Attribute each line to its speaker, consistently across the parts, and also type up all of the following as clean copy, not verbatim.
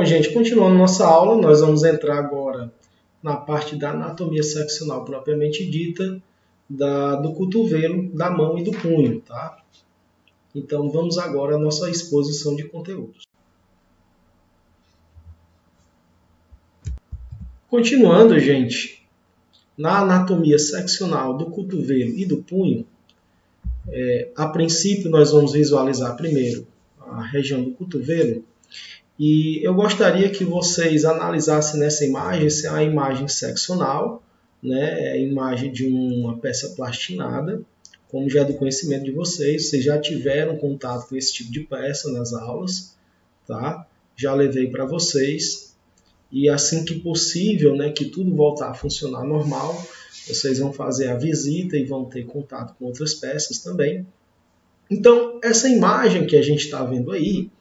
Speaker 1: Bom, gente, continuando nossa aula, nós vamos entrar agora na parte da anatomia seccional propriamente dita, do cotovelo, da mão e do punho, tá? Então, vamos agora à nossa exposição de conteúdos. Continuando, gente, na anatomia seccional do cotovelo e do punho, a princípio nós vamos visualizar primeiro a região do cotovelo. E eu gostaria que vocês analisassem nessa imagem, se é a imagem seccional, né, a imagem de uma peça plastinada, como já é do conhecimento de vocês já tiveram contato com esse tipo de peça nas aulas, tá? Já levei para vocês, e assim que possível, né, que tudo voltar a funcionar normal, vocês vão fazer a visita e vão ter contato com outras peças também. Então, essa imagem que a gente está vendo aí,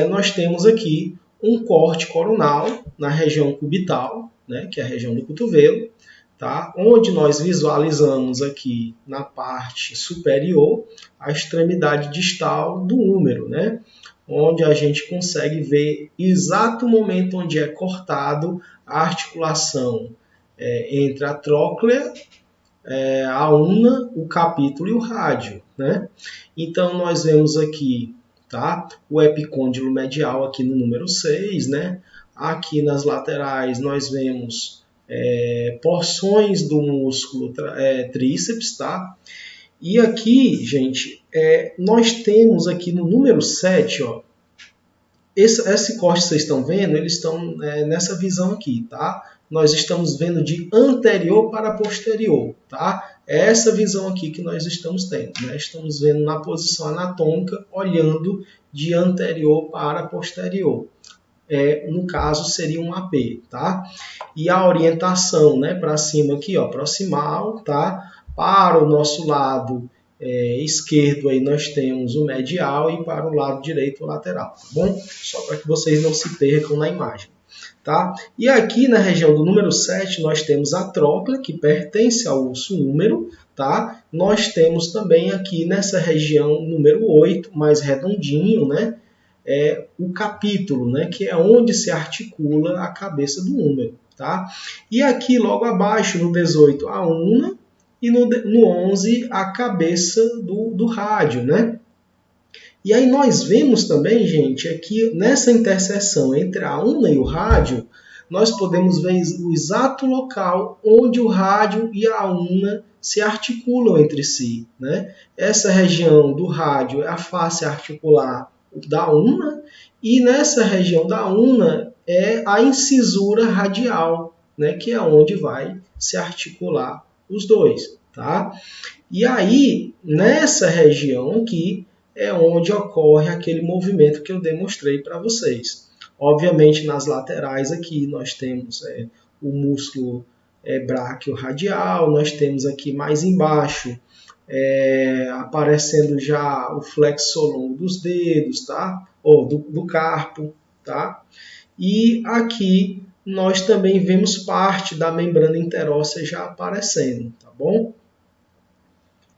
Speaker 1: nós temos aqui um corte coronal na região cubital, né, que é a região do cotovelo, tá? Onde nós visualizamos aqui na parte superior a extremidade distal do húmero, né, onde a gente consegue ver exato o momento onde é cortado a articulação entre a tróclea, a una, o capítulo e o rádio, né? Então, nós vemos aqui, tá, o epicôndilo medial aqui no número 6, né? Aqui nas laterais nós vemos porções do músculo tríceps, tá? E aqui, gente, nós temos aqui no número 7, ó, esse corte que vocês estão vendo, eles estão nessa visão aqui, tá? Nós estamos vendo de anterior para posterior, tá? É essa visão aqui que nós estamos tendo, né? Estamos vendo na posição anatômica, olhando de anterior para posterior. No caso, seria um AP, tá? E a orientação, né, para cima aqui, ó, proximal, tá? Para o nosso lado esquerdo, aí nós temos o medial e para o lado direito o lateral, tá bom? Só para que vocês não se percam na imagem. Tá? E aqui na região do número 7 nós temos a tróclea, que pertence ao osso húmero, tá? Nós temos também aqui nessa região número 8, mais redondinho, né? O capítulo, né? Que é onde se articula a cabeça do húmero, tá? E aqui logo abaixo, no 18, a una, e no 11, a cabeça do rádio, né? E aí nós vemos também, gente, aqui nessa interseção entre a una e o rádio, nós podemos ver o exato local onde o rádio e a una se articulam entre si, né? Essa região do rádio é a face articular da una, e nessa região da una é a incisura radial, né? Que é onde vai se articular os dois, tá? E aí, nessa região aqui, é onde ocorre aquele movimento que eu demonstrei para vocês. Obviamente, nas laterais aqui, nós temos o músculo bráquio radial, nós temos aqui mais embaixo, aparecendo já o flexo longo dos dedos, tá? Ou do carpo, tá? E aqui nós também vemos parte da membrana interóssea já aparecendo, tá bom?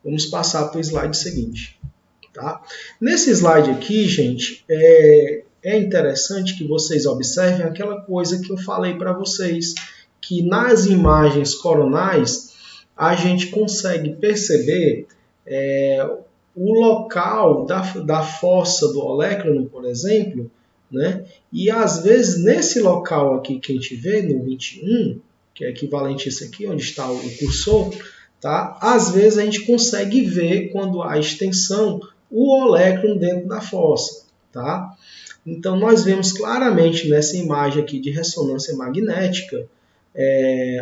Speaker 1: Vamos passar para o slide seguinte. Tá? Nesse slide aqui, gente, é interessante que vocês observem aquela coisa que eu falei para vocês, que nas imagens coronais a gente consegue perceber o local da fossa do olecrano, por exemplo, né? E às vezes nesse local aqui que a gente vê, no 21, que é equivalente a isso aqui, onde está o cursor, tá? Às vezes a gente consegue ver quando há extensão o olecrano dentro da fossa, tá? Então, nós vemos claramente nessa imagem aqui de ressonância magnética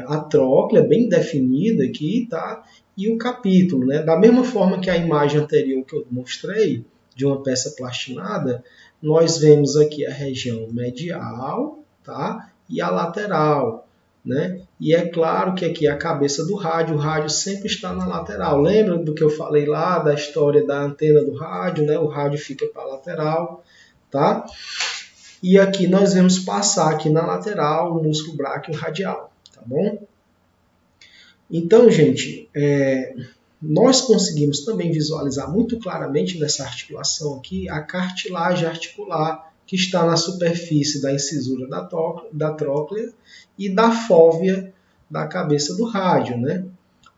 Speaker 1: a tróclea bem definida aqui, tá? E o capítulo, né? Da mesma forma que a imagem anterior que eu mostrei, de uma peça plastinada, nós vemos aqui a região medial, tá? E a lateral, né? E é claro que aqui a cabeça do rádio, o rádio sempre está na lateral. Lembra do que eu falei lá, da história da antena do rádio, né? O rádio fica para a lateral, tá? E aqui nós vemos passar aqui na lateral o músculo bráquio radial, tá bom? Então, gente, nós conseguimos também visualizar muito claramente nessa articulação aqui a cartilagem articular, que está na superfície da incisura da tróclea e da fóvea da cabeça do rádio, né?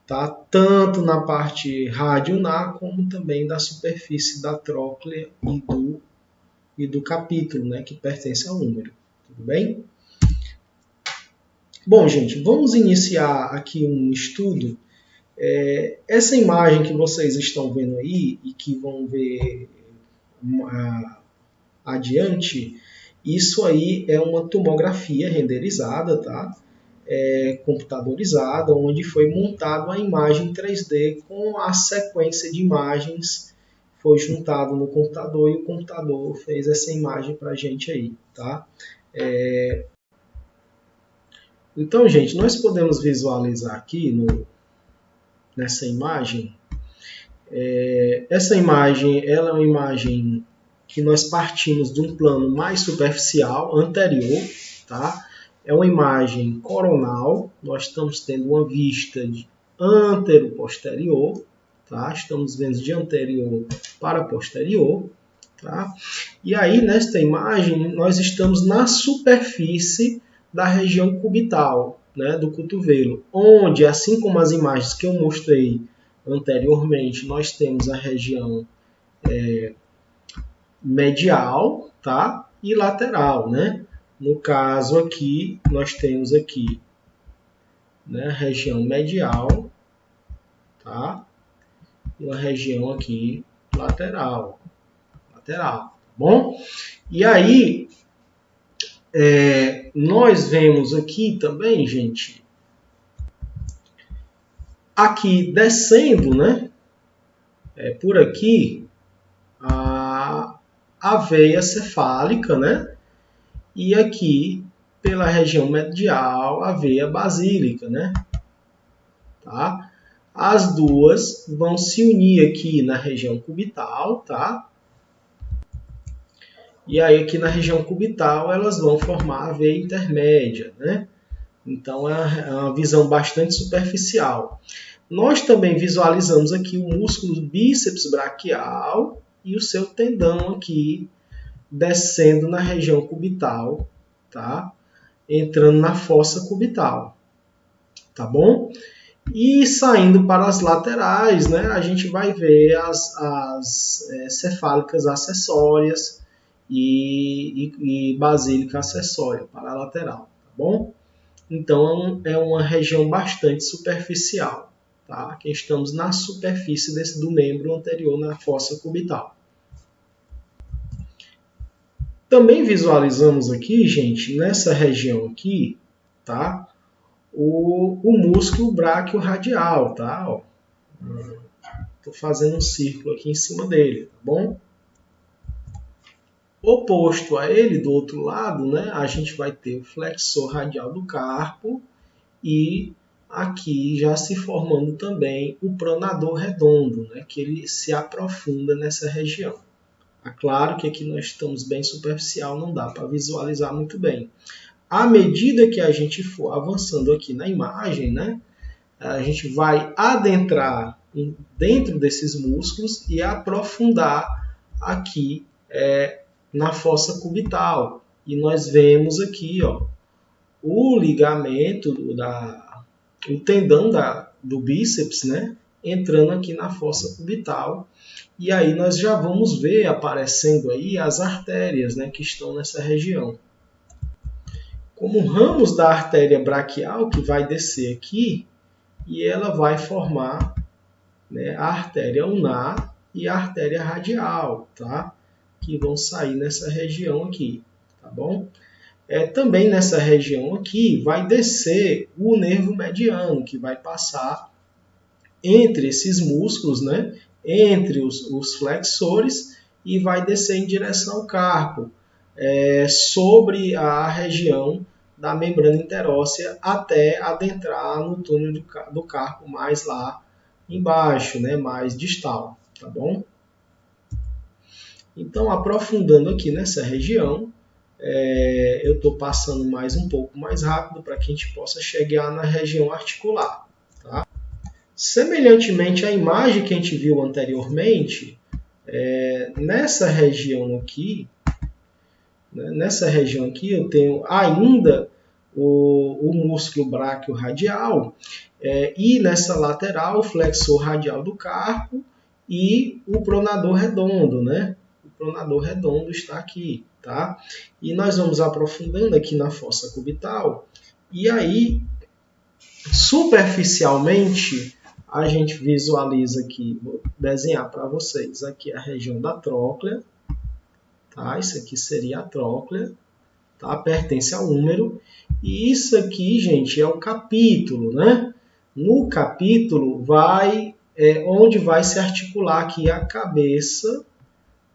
Speaker 1: Tá? Tanto na parte radionar como também da superfície da tróclea e do capítulo, né? Que pertence ao úmero. Tudo bem? Bom, gente, vamos iniciar aqui um estudo. Essa imagem que vocês estão vendo aí e que vão ver adiante, isso aí é uma tomografia renderizada, tá? Computadorizada, onde foi montada a imagem 3D com a sequência de imagens, foi juntado no computador e o computador fez essa imagem para a gente aí, tá? Então, gente, nós podemos visualizar aqui nessa imagem. Essa imagem, ela é uma imagem que nós partimos de um plano mais superficial, anterior, tá? É uma imagem coronal, nós estamos tendo uma vista de antero-posterior, tá? Estamos vendo de anterior para posterior, tá? E aí, nesta imagem, nós estamos na superfície da região cubital, né, do cotovelo, onde, assim como as imagens que eu mostrei anteriormente, nós temos a região medial, tá? E lateral, né? No caso aqui, nós temos aqui, né, a região medial, tá? E uma região aqui lateral, tá bom? E aí, nós vemos aqui também, gente, aqui descendo, né? Por aqui, a veia cefálica, né? E aqui, pela região medial, a veia basílica, né? Tá? As duas vão se unir aqui na região cubital, tá? E aí aqui na região cubital elas vão formar a veia intermédia, né? Então é uma visão bastante superficial. Nós também visualizamos aqui o músculo bíceps braquial e o seu tendão aqui descendo na região cubital, tá? Entrando na fossa cubital, tá bom? E saindo para as laterais, né, a gente vai ver as cefálicas acessórias e basílica acessória para a lateral, tá bom? Então é uma região bastante superficial, tá? Aqui estamos na superfície do membro anterior na fossa cubital. Também visualizamos aqui, gente, nessa região aqui, tá? O músculo braquiorradial, tá? Estou fazendo um círculo aqui em cima dele, tá bom? Oposto a ele, do outro lado, né, a gente vai ter o flexor radial do carpo e aqui já se formando também o pronador redondo, né, que ele se aprofunda nessa região. É claro que aqui nós estamos bem superficial, não dá para visualizar muito bem. À medida que a gente for avançando aqui na imagem, né, a gente vai adentrar dentro desses músculos e aprofundar aqui na fossa cubital. E nós vemos aqui, ó, o ligamento, o tendão do bíceps, né, entrando aqui na fossa cubital. E aí nós já vamos ver aparecendo aí as artérias, né, que estão nessa região. Como ramos da artéria braquial que vai descer aqui e ela vai formar, né, a artéria ulnar e a artéria radial, tá? Que vão sair nessa região aqui, tá bom? Também nessa região aqui vai descer o nervo mediano, que vai passar entre esses músculos, né? Entre os flexores e vai descer em direção ao carpo, sobre a região da membrana interóssea até adentrar no túnel do carpo mais lá embaixo, né? Mais distal, tá bom? Então, aprofundando aqui nessa região, eu estou passando um pouco mais rápido para que a gente possa chegar na região articular. Tá? Semelhantemente à imagem que a gente viu anteriormente, nessa região aqui, né? Nessa região aqui eu tenho ainda o músculo braquiorradial, e nessa lateral o flexor radial do carpo e o pronador redondo, né? O pronador redondo está aqui, tá? E nós vamos aprofundando aqui na fossa cubital, e aí, superficialmente, a gente visualiza aqui, vou desenhar para vocês, aqui a região da tróclea, tá? Isso aqui seria a tróclea, tá? Pertence ao úmero, e isso aqui, gente, é o capítulo, né? No capítulo onde vai se articular aqui a cabeça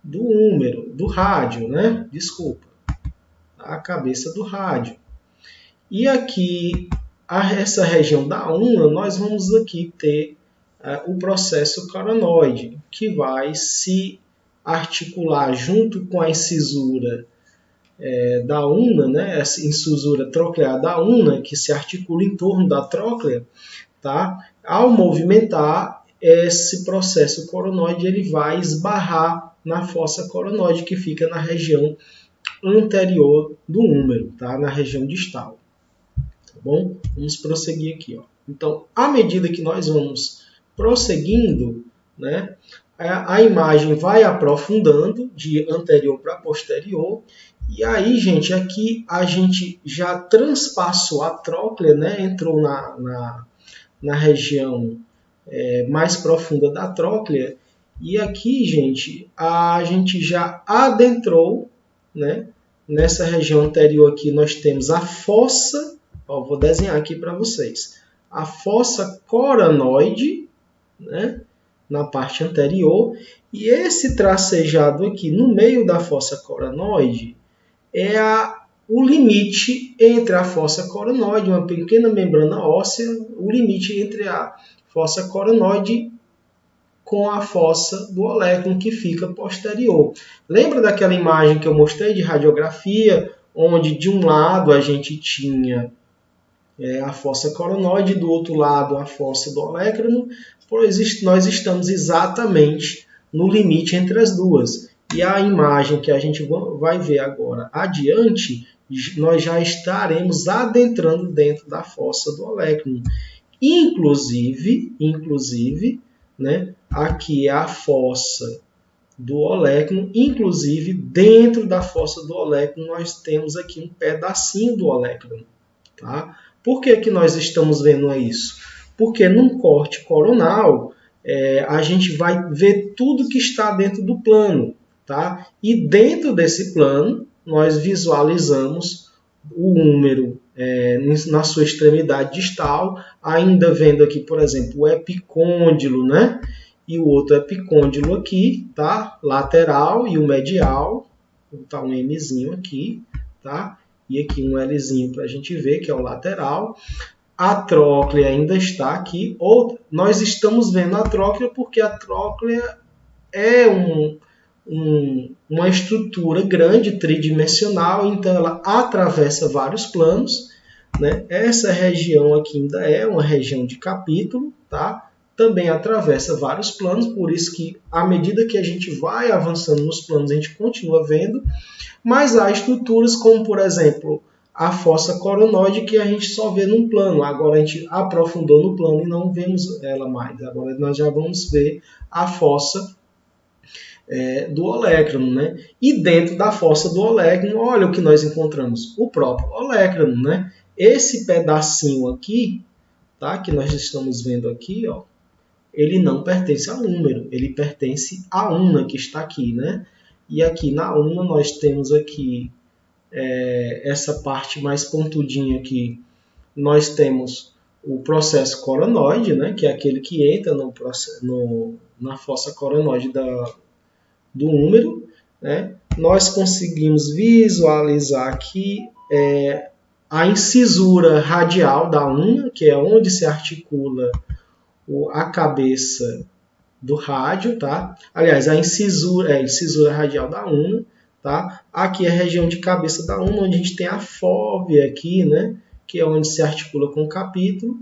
Speaker 1: do úmero, do rádio, né? Desculpa, a cabeça do rádio. E aqui, essa região da una, nós vamos aqui ter o processo coronoide, que vai se articular junto com a incisura da una, né? Essa incisura troclear da una, que se articula em torno da tróclea, tá? Ao movimentar, esse processo coronoide ele vai esbarrar na fossa coronoide, que fica na região anterior do úmero, tá? Na região distal. Tá bom? Vamos prosseguir aqui. Ó. Então, à medida que nós vamos prosseguindo, né, a imagem vai aprofundando de anterior para posterior. E aí, gente, aqui a gente já transpassou a tróclea, né, entrou na região mais profunda da tróclea. E aqui, gente, a gente já adentrou, né, nessa região anterior aqui nós temos a fossa. Ó, vou desenhar aqui para vocês. A fossa coronoide, né, na parte anterior. E esse tracejado aqui no meio da fossa coronoide é o limite entre a fossa coronoide, uma pequena membrana óssea, o limite entre a fossa coronoide com a fossa do olecno, que fica posterior. Lembra daquela imagem que eu mostrei de radiografia, onde de um lado a gente tinha a fossa coronoide, do outro lado a fossa do olecno, pois nós estamos exatamente no limite entre as duas. E a imagem que a gente vai ver agora adiante, nós já estaremos adentrando dentro da fossa do olecno. Inclusive, né, aqui é a fossa do olecno, inclusive dentro da fossa do olecno nós temos aqui um pedacinho do olecno, tá? Por que nós estamos vendo isso? Porque num corte coronal a gente vai ver tudo que está dentro do plano, tá? E dentro desse plano nós visualizamos o úmero na sua extremidade distal, ainda vendo aqui, por exemplo, o epicôndilo, né? E o outro epicôndilo aqui, tá? Lateral e o medial, tá um Mzinho aqui, tá? E aqui um Lzinho para a gente ver, que é o lateral. A tróclea ainda está aqui. Nós estamos vendo a tróclea porque a tróclea é uma estrutura grande, tridimensional, então ela atravessa vários planos, né? Essa região aqui ainda é uma região de capítulo, tá? Também atravessa vários planos, por isso que à medida que a gente vai avançando nos planos, a gente continua vendo, mas há estruturas como, por exemplo, a fossa coronoide, que a gente só vê num plano. Agora a gente aprofundou no plano e não vemos ela mais. Agora nós já vamos ver a fossa do olecrano, né? E dentro da fossa do olecrano, olha o que nós encontramos, o próprio olecrano, né? Esse pedacinho aqui, tá? Que nós estamos vendo aqui, ó, ele não pertence ao úmero, ele pertence à una que está aqui, né? E aqui na una nós temos aqui essa parte mais pontudinha aqui, nós temos o processo coronoide, né? Que é aquele que entra na fossa coronoide do úmero, né? Nós conseguimos visualizar aqui a incisura radial da una, que é onde se articula a cabeça do rádio, tá? Aliás, a incisura radial da una, tá? Aqui é a região de cabeça da una, onde a gente tem a fóvea aqui, né? Que é onde se articula com o capítulo,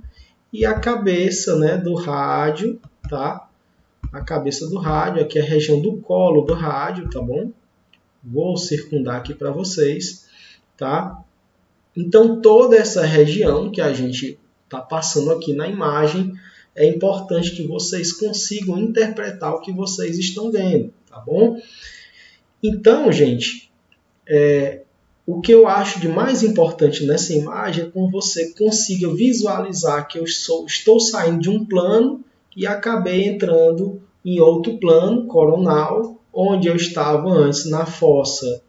Speaker 1: e a cabeça, né, do rádio, tá? A cabeça do rádio, aqui é a região do colo do rádio, tá bom? Vou circundar aqui para vocês, tá? Então, toda essa região que a gente está passando aqui na imagem, é importante que vocês consigam interpretar o que vocês estão vendo, tá bom? Então, gente, o que eu acho de mais importante nessa imagem é que você consiga visualizar que eu estou saindo de um plano e acabei entrando em outro plano coronal, onde eu estava antes na fossa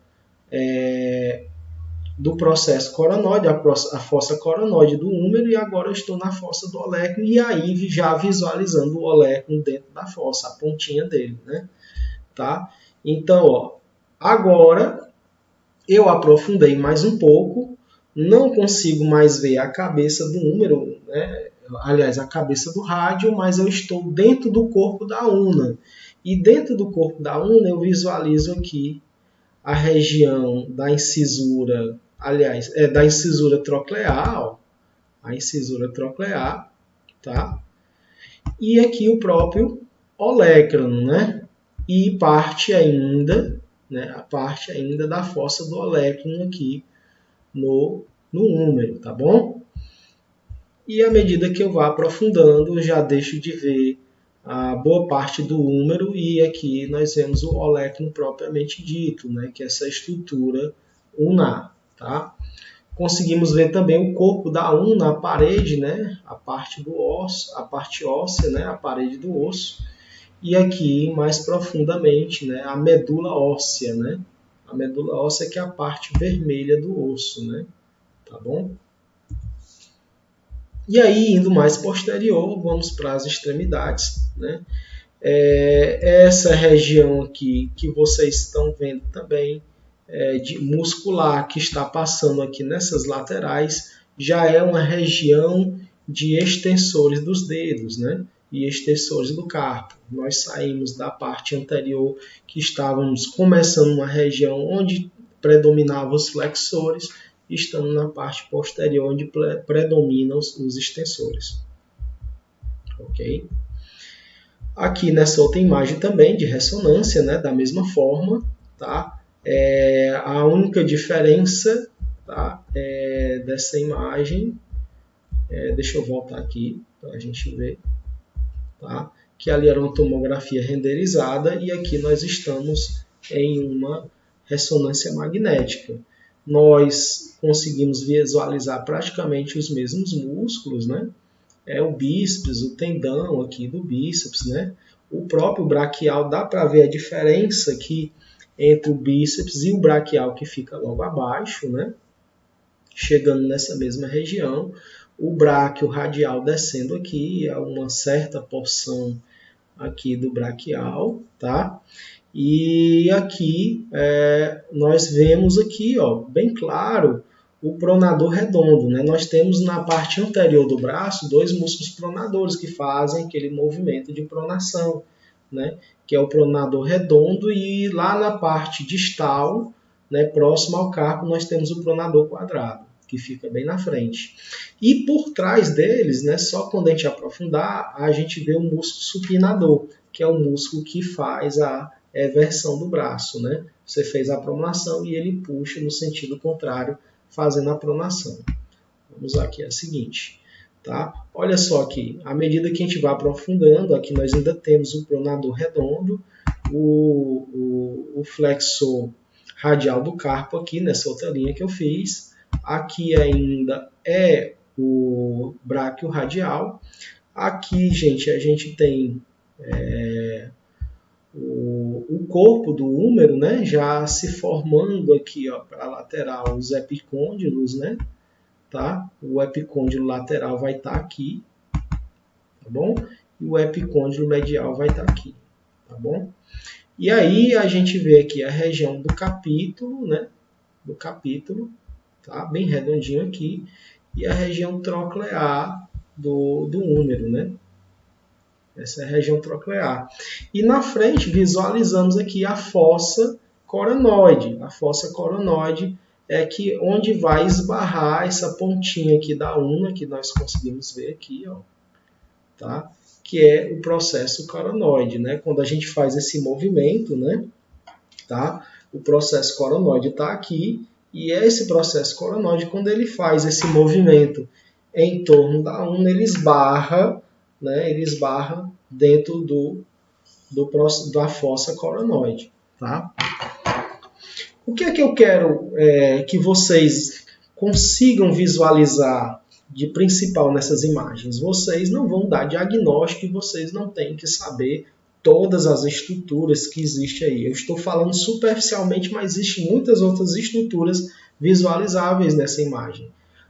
Speaker 1: do processo coronoide, a fossa coronoide do húmero, e agora eu estou na fossa do olécano, e aí já visualizando o olécano dentro da fossa, a pontinha dele, né? Tá? Então, ó, agora eu aprofundei mais um pouco, não consigo mais ver a cabeça do húmero, né? Aliás, a cabeça do rádio, mas eu estou dentro do corpo da una. E dentro do corpo da una eu visualizo aqui a região da incisura, aliás, da incisura troclear, a incisura troclear, tá? E aqui o próprio olécrano, né? E parte ainda, né? A parte ainda da fossa do olécrano aqui no húmero, tá bom? E à medida que eu vá aprofundando, eu já deixo de ver a boa parte do húmero, e aqui nós vemos o olécrano propriamente dito, né, que é essa estrutura unar. Tá? Conseguimos ver também o corpo da una, a parede, né, a parte do osso, a parte óssea, né, a parede do osso, e aqui mais profundamente, né, a medula óssea, né, a medula óssea que é a parte vermelha do osso, né, tá bom? E aí, indo mais posterior, vamos para as extremidades, né? Essa região aqui que vocês estão vendo também, de muscular, que está passando aqui nessas laterais, já é uma região de extensores dos dedos, né? E extensores do carpo. Nós saímos da parte anterior, que estávamos começando uma região onde predominavam os flexores, e estamos na parte posterior, onde predominam os extensores. Ok? Aqui nessa outra imagem também de ressonância, né, da mesma forma, tá? A única diferença, tá, dessa imagem, deixa eu voltar aqui para a gente ver, tá? Que ali era uma tomografia renderizada e aqui nós estamos em uma ressonância magnética. Nós conseguimos visualizar praticamente os mesmos músculos, né? O bíceps, o tendão aqui do bíceps, né? O próprio braquial, dá para ver a diferença aqui entre o bíceps e o braquial que fica logo abaixo, né? Chegando nessa mesma região, o bráquio radial descendo aqui a uma certa porção aqui do braquial, tá? E aqui nós vemos aqui, ó, bem claro, o pronador redondo, né? Nós temos na parte anterior do braço dois músculos pronadores que fazem aquele movimento de pronação, né? Que é o pronador redondo, e lá na parte distal, né, próximo ao carpo, nós temos o pronador quadrado, que fica bem na frente. E por trás deles, né, só quando a gente aprofundar, a gente vê o músculo supinador, que é o músculo que faz a versão do braço, né? Você fez a pronação e ele puxa no sentido contrário, fazendo a pronação. Vamos aqui a seguinte, tá? Olha só aqui, à medida que a gente vai aprofundando, aqui nós ainda temos o pronador redondo, o flexor radial do carpo aqui, nessa outra linha que eu fiz. Aqui ainda é o bráquio radial. Aqui, gente, a gente tem o corpo do húmero, né, já se formando aqui, ó, para a lateral, os epicôndilos, né, tá? O epicôndilo lateral vai estar aqui, tá bom? E o epicôndilo medial vai estar aqui, tá bom? E aí a gente vê aqui a região do capítulo, né, do capítulo, tá? Bem redondinho aqui, e a região troclear do húmero, né? Essa é a região troclear. E na frente visualizamos aqui a fossa coronoide. A fossa coronoide é onde vai esbarrar essa pontinha aqui da una, que nós conseguimos ver aqui, ó, tá? Que é o processo coronoide, né? Quando a gente faz esse movimento, né, tá? O processo coronoide está aqui, e esse processo coronoide, quando ele faz esse movimento em torno da una, ele esbarra, né, dentro da fossa coronoide. Tá? O que é que eu quero que vocês consigam visualizar de principal nessas imagens? Vocês não vão dar diagnóstico e vocês não têm que saber todas as estruturas que existem aí. Eu estou falando superficialmente, mas existem muitas outras estruturas visualizáveis nessa imagem.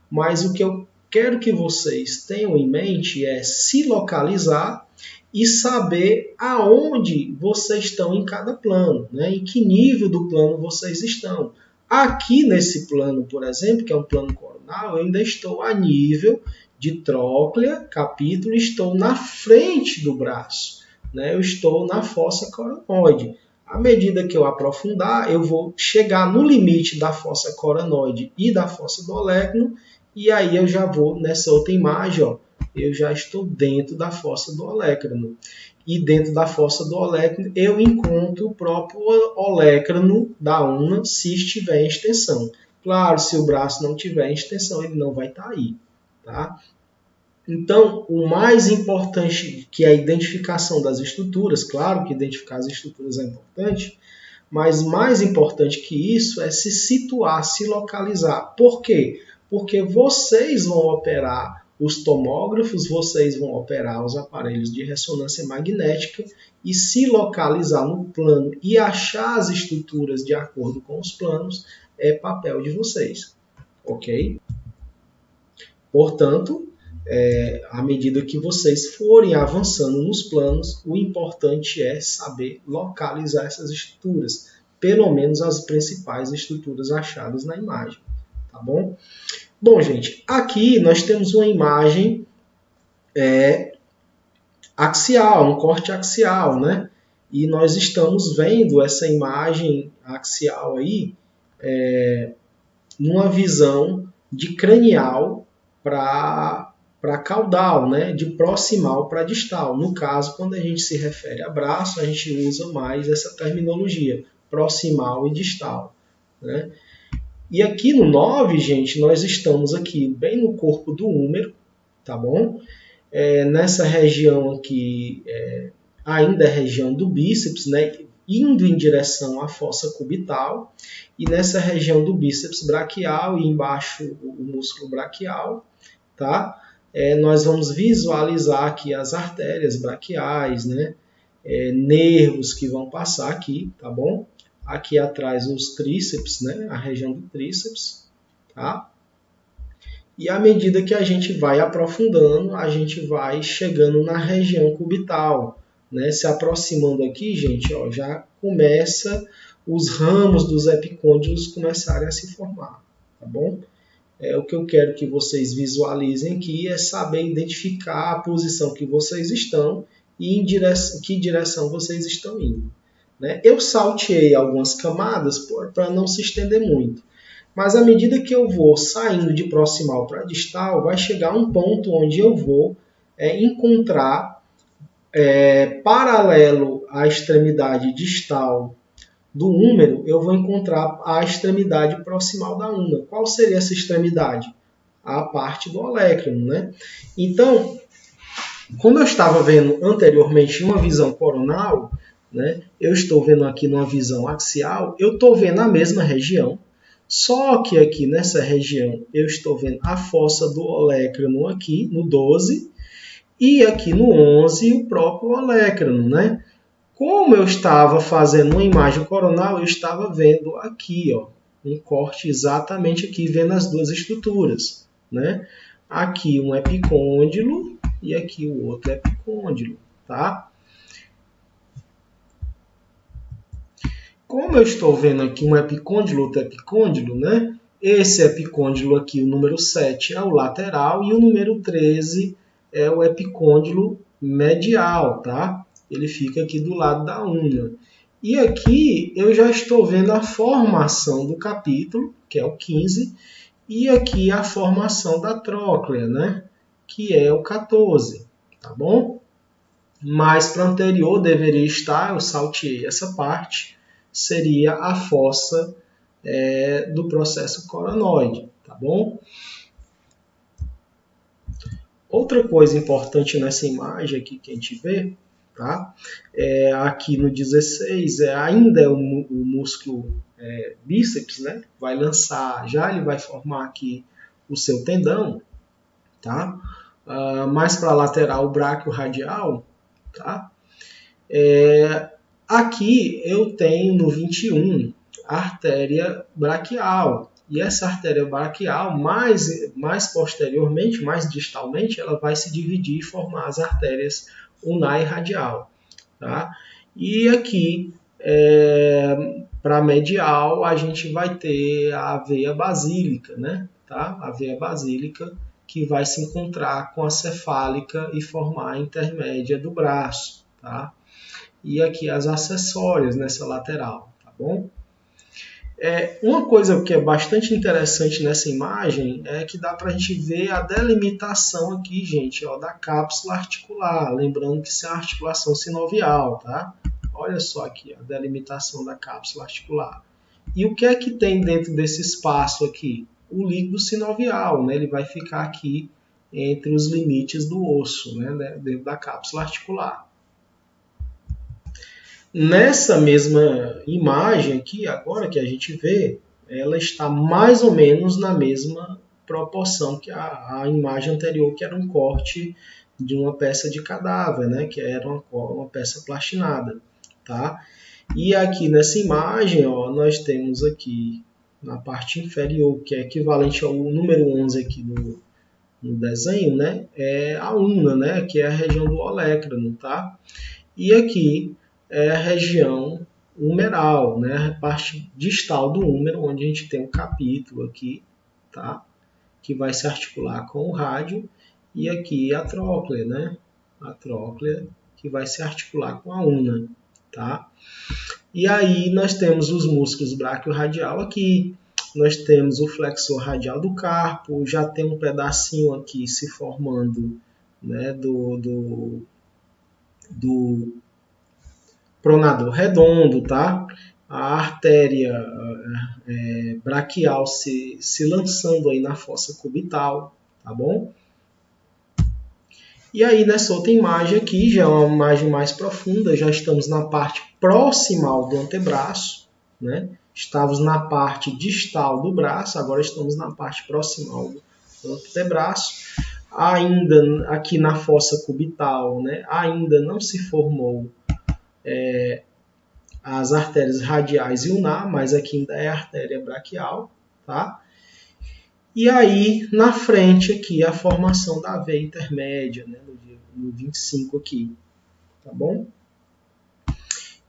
Speaker 1: Mas o que eu quero que vocês tenham em mente é se localizar e saber aonde vocês estão em cada plano, né? Em que nível do plano vocês estão. Aqui nesse plano, por exemplo, que é um plano coronal, eu ainda estou a nível de tróclea, capítulo, estou na frente do braço, né? Eu estou na fossa coronoide. À medida que eu aprofundar, eu vou chegar no limite da fossa coronoide e da fossa do olecno, e aí eu já vou nessa outra imagem, ó, eu já estou dentro da fossa do olecrano. E dentro da fossa do olecrano eu encontro o próprio olecrano da una se estiver em extensão. Claro, se o braço não tiver em extensão, ele não vai estar aí. Tá? Então, o mais importante que é a identificação das estruturas, claro que identificar as estruturas é importante, mas mais importante que isso é se situar, se localizar. Por quê? Porque vocês vão operar os tomógrafos, vocês vão operar os aparelhos de ressonância magnética e se localizar no plano e achar as estruturas de acordo com os planos é papel de vocês, ok? Portanto, à medida que vocês forem avançando nos planos, o importante é saber localizar essas estruturas, pelo menos as principais estruturas achadas na imagem, tá bom? Bom, gente, aqui nós temos uma imagem axial, um corte axial, né? E nós estamos vendo essa imagem axial aí numa visão de cranial para caudal, né? De proximal para distal. No caso, quando a gente se refere a braço, a gente usa mais essa terminologia, proximal e distal, né? E aqui no 9, gente, nós estamos aqui bem no corpo do húmero, tá bom? Nessa região aqui, ainda é região do bíceps, né? Indo em direção à fossa cubital. E nessa região do bíceps braquial e embaixo o músculo braquial, tá? Nós vamos visualizar aqui as artérias braquiais, né? Nervos que vão passar aqui, tá bom? Aqui atrás os tríceps, né? A região do tríceps, tá? E à medida que a gente vai aprofundando, a gente vai chegando na região cubital, né? Se aproximando aqui, gente, ó, já começa os ramos dos epicôndilos começarem a se formar, tá bom? O que eu quero que vocês visualizem aqui é saber identificar a posição que vocês estão e em que direção vocês estão indo. Né? Eu salteei algumas camadas para não se estender muito. Mas à medida que eu vou saindo de proximal para distal, vai chegar um ponto onde eu vou encontrar, paralelo à extremidade distal do húmero, eu vou encontrar a extremidade proximal da una. Qual seria essa extremidade? A parte do olecrano, né? Então, como eu estava vendo anteriormente uma visão coronal, né, eu estou vendo aqui numa visão axial, eu estou vendo a mesma região, só que aqui nessa região eu estou vendo a fossa do olecrano aqui no 12 e aqui no 11 o próprio olecrano, né? Como eu estava fazendo uma imagem coronal, eu estava vendo aqui, ó, um corte exatamente aqui, vendo as duas estruturas, né? Aqui um epicôndilo e aqui o outro epicôndilo, tá? Como eu estou vendo aqui um epicôndilo, outro epicôndilo, né? Esse epicôndilo aqui, o número 7, é o lateral e o número 13 é o epicôndilo medial, tá? Ele fica aqui do lado da una. E aqui eu já estou vendo a formação do capítulo, que é o 15, e aqui a formação da tróclea, né? Que é o 14, tá bom? Mais para anterior deveria estar, eu salteei essa parte, seria a fossa do processo coronoide, tá bom? Outra coisa importante nessa imagem aqui que a gente vê, tá? Aqui no 16 ainda é o músculo bíceps, né? Vai lançar, já ele vai formar aqui o seu tendão, tá? Mais para a lateral, o bráquio radial, tá? Aqui eu tenho no 21 a artéria braquial. E essa artéria braquial, mais posteriormente, mais distalmente, ela vai se dividir e formar as artérias ulnar e radial. Tá? E aqui, para medial, a gente vai ter a veia basílica, né? Tá? A veia basílica que vai se encontrar com a cefálica e formar a intermédia do braço. Tá? E aqui as acessórias nessa lateral, tá bom? Uma coisa que é bastante interessante nessa imagem é que dá para a gente ver a delimitação aqui, gente, ó, da cápsula articular. Lembrando que isso é uma articulação sinovial, tá? Olha só aqui a delimitação da cápsula articular. E o que é que tem dentro desse espaço aqui? O líquido sinovial, né? Ele vai ficar aqui entre os limites do osso, né? Dentro da cápsula articular. Nessa mesma imagem aqui, agora que a gente vê, ela está mais ou menos na mesma proporção que a imagem anterior, que era um corte de uma peça de cadáver, né? Que era uma peça plastinada, tá? E aqui nessa imagem, ó, nós temos aqui na parte inferior, que é equivalente ao número 11 aqui no desenho, né? É a ulna, né? Que é a região do olecrano, tá? E aqui é a região humeral, né? A parte distal do húmero, onde a gente tem um capítulo aqui, tá? Que vai se articular com o rádio, e aqui a tróclea, né? A tróclea que vai se articular com a ulna, tá? E aí nós temos os músculos braquiorradial aqui, nós temos o flexor radial do carpo, já tem um pedacinho aqui se formando, né? Do pronador redondo, tá? A artéria braquial se lançando aí na fossa cubital, tá bom? E aí nessa outra imagem aqui, já é uma imagem mais profunda, já estamos na parte proximal do antebraço, né? Estávamos na parte distal do braço, agora estamos na parte proximal do antebraço. Ainda aqui na fossa cubital, né? Ainda não se formou as artérias radiais e ulnar, mas aqui ainda é a artéria braquial, tá? E aí, na frente aqui, a formação da veia intermédia, né? No 25 aqui, tá bom?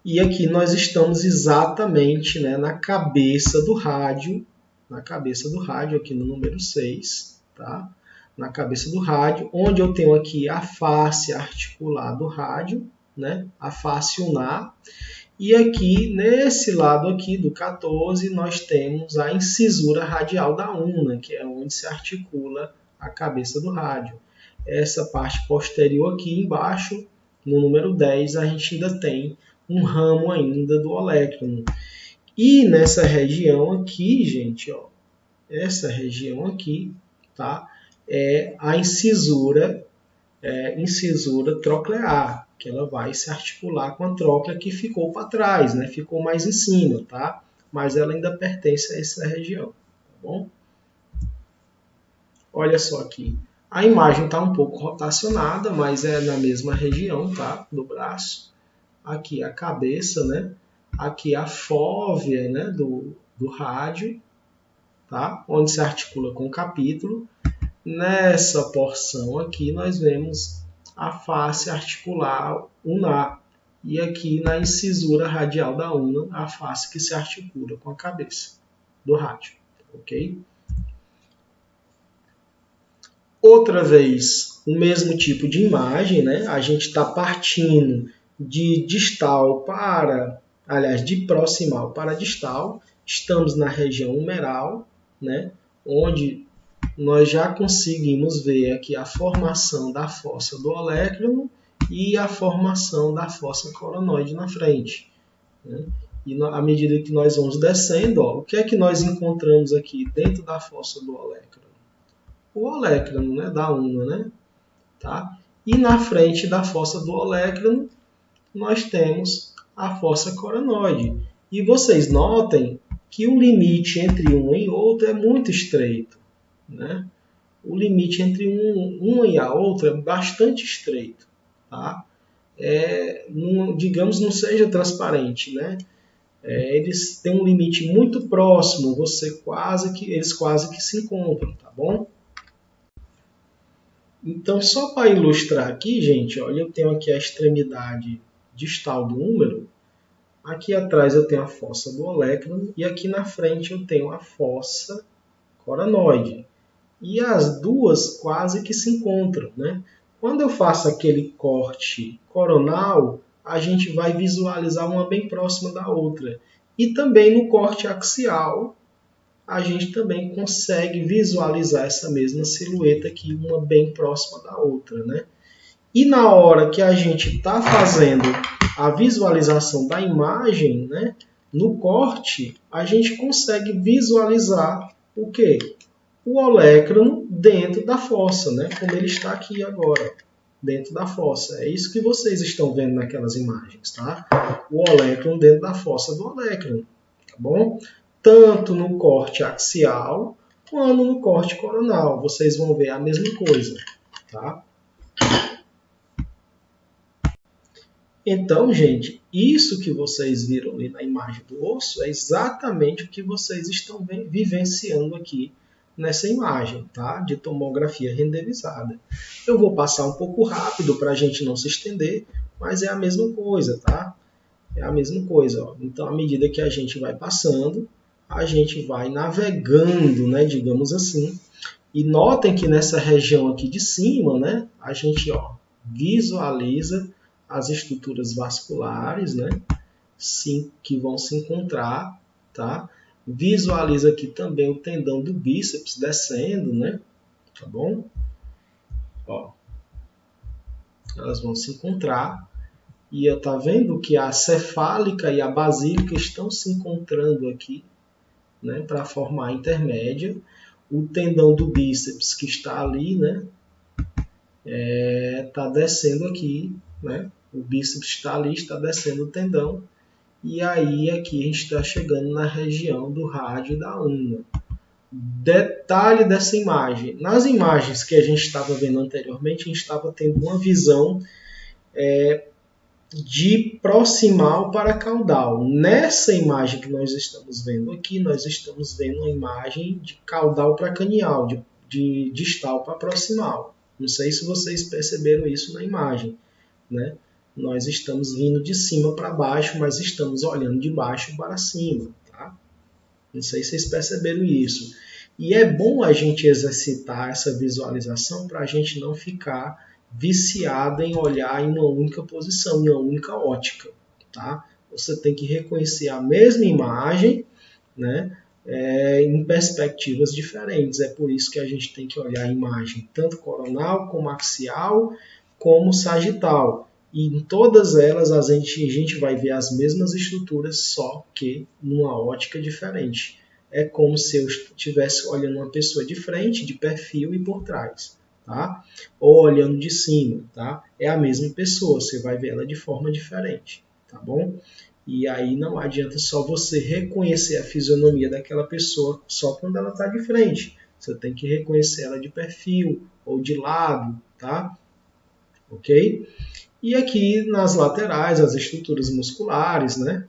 Speaker 1: E aqui nós estamos exatamente, né, na cabeça do rádio, aqui no número 6, tá? Na cabeça do rádio, onde eu tenho aqui a face articular do rádio, né? A face ulnar. E aqui, nesse lado aqui do 14, nós temos a incisura radial da ulna, que é onde se articula a cabeça do rádio. Essa parte posterior aqui embaixo, no número 10, a gente ainda tem um ramo ainda do olecrano. E nessa região aqui, gente, ó, essa região aqui, tá? É a incisura troclear, que ela vai se articular com a tróclea que ficou para trás, né? Ficou mais em cima, tá? Mas ela ainda pertence a essa região, tá bom? Olha só aqui. A imagem está um pouco rotacionada, mas é na mesma região, tá? Do braço. Aqui a cabeça, né? Aqui a fóvea, né? Do rádio, tá? Onde se articula com o capítulo. Nessa porção aqui nós vemos a face articular ulnar. E aqui na incisura radial da ulna, a face que se articula com a cabeça do rádio, ok? Outra vez, o mesmo tipo de imagem, né? A gente está partindo de distal de proximal para distal. Estamos na região humeral, né? Onde nós já conseguimos ver aqui a formação da fossa do olecrano e a formação da fossa coronoide na frente, né? E à medida que nós vamos descendo, ó, o que é que nós encontramos aqui dentro da fossa do olecrano? O olecrano, né, da una, né? Tá? E na frente da fossa do olecrano, nós temos a fossa coronoide. E vocês notem que o limite entre uma e outra é muito estreito, né? O limite entre uma e a outra é bastante estreito, tá? Digamos, não seja transparente, né? Eles têm um limite muito próximo, eles quase que se encontram, tá bom? Então, só para ilustrar aqui, gente, olha, eu tenho aqui a extremidade distal do húmero, aqui atrás eu tenho a fossa do olecrano e aqui na frente eu tenho a fossa coronoide. E as duas quase que se encontram, né? Quando eu faço aquele corte coronal, a gente vai visualizar uma bem próxima da outra. E também no corte axial, a gente também consegue visualizar essa mesma silhueta aqui, uma bem próxima da outra, né? E na hora que a gente está fazendo a visualização da imagem, né, no corte, a gente consegue visualizar o quê? O olecrano dentro da fossa, né? Como ele está aqui agora, dentro da fossa. É isso que vocês estão vendo naquelas imagens, tá? O olecrano dentro da fossa do olecrano, tá bom? Tanto no corte axial, quanto no corte coronal. Vocês vão ver a mesma coisa, tá? Então, gente, isso que vocês viram ali na imagem do osso é exatamente o que vocês estão vivenciando aqui nessa imagem, tá? De tomografia renderizada. Eu vou passar um pouco rápido para a gente não se estender, mas é a mesma coisa, tá? É a mesma coisa, ó. Então, à medida que a gente vai passando, a gente vai navegando, né, digamos assim. E notem que nessa região aqui de cima, né, a gente, ó, visualiza as estruturas vasculares, né, sim, que vão se encontrar, tá? Visualiza aqui também o tendão do bíceps descendo, né? Tá bom? Ó, elas vão se encontrar e tá vendo que a cefálica e a basílica estão se encontrando aqui, né, para formar a intermédia. O tendão do bíceps que está ali, né, tá descendo aqui, né? O bíceps está ali, está descendo o tendão. E aí aqui a gente está chegando na região do rádio da una. Detalhe dessa imagem. Nas imagens que a gente estava vendo anteriormente, a gente estava tendo uma visão de proximal para caudal. Nessa imagem que nós estamos vendo aqui, nós estamos vendo uma imagem de caudal para canial, de distal para proximal. Não sei se vocês perceberam isso na imagem, né? Nós estamos vindo de cima para baixo, mas estamos olhando de baixo para cima, tá? Não sei se vocês perceberam isso. E é bom a gente exercitar essa visualização para a gente não ficar viciado em olhar em uma única posição, em uma única ótica, tá? Você tem que reconhecer a mesma imagem, né, em perspectivas diferentes. É por isso que a gente tem que olhar a imagem tanto coronal, como axial, como sagital. E em todas elas a gente vai ver as mesmas estruturas, só que numa ótica diferente. É como se eu estivesse olhando uma pessoa de frente, de perfil e por trás, tá? Ou olhando de cima, tá? É a mesma pessoa, você vai ver ela de forma diferente, tá bom? E aí não adianta só você reconhecer a fisionomia daquela pessoa só quando ela está de frente. Você tem que reconhecer ela de perfil ou de lado, tá? Ok? E aqui nas laterais, as estruturas musculares, né?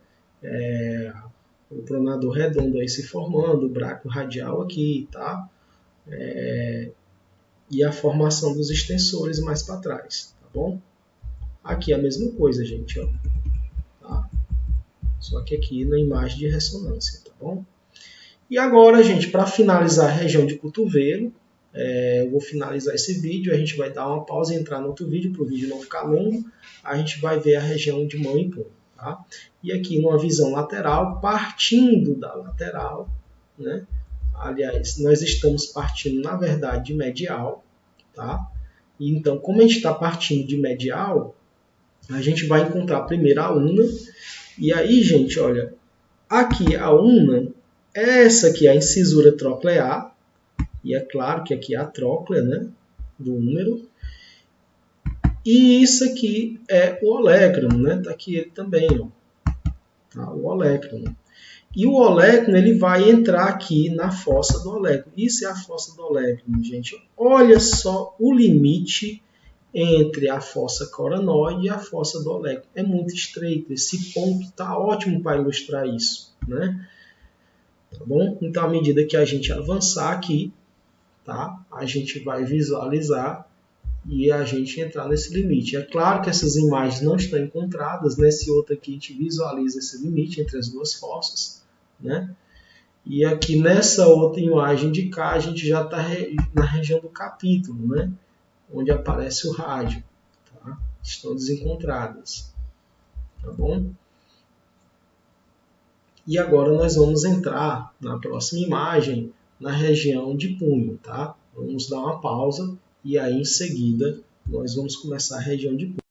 Speaker 1: O pronador redondo aí se formando, o braco radial aqui, tá? E a formação dos extensores mais para trás, tá bom? Aqui é a mesma coisa, gente, ó. Tá? Só que aqui na imagem de ressonância, tá bom? E agora, gente, para finalizar a região de cotovelo, eu vou finalizar esse vídeo, a gente vai dar uma pausa e entrar no outro vídeo, para o vídeo não ficar longo. A gente vai ver a região de mão e punho, tá? E aqui numa visão lateral, partindo da lateral, né? Aliás, nós estamos partindo, na verdade, de medial, tá? E então, como a gente está partindo de medial, a gente vai encontrar primeiro a una. E aí, gente, olha, Aqui a ulna, essa aqui é a incisura troclear, e é claro que aqui é a tróclea, né, do húmero. E isso aqui é o olecranon, né? Tá aqui ele também, ó. Tá? O olecranon. E o olecranon, ele vai entrar aqui na fossa do olecranon. Isso é a fossa do olecranon, gente. Olha só o limite entre a fossa coronoide e a fossa do olecranon. É muito estreito. Esse ponto está ótimo para ilustrar isso, né? Tá bom? Então, à medida que a gente avançar aqui, tá? A gente vai visualizar e a gente entrar nesse limite. É claro que essas imagens não estão encontradas. Nesse outro aqui a gente visualiza esse limite entre as duas fossas, né? E aqui nessa outra imagem de cá a gente já está na região do capítulo, né? Onde aparece o rádio. Tá? Estão desencontradas. Tá bom? E agora nós vamos entrar na próxima imagem na região de punho. Tá? Vamos dar uma pausa e aí em seguida nós vamos começar a região de punho.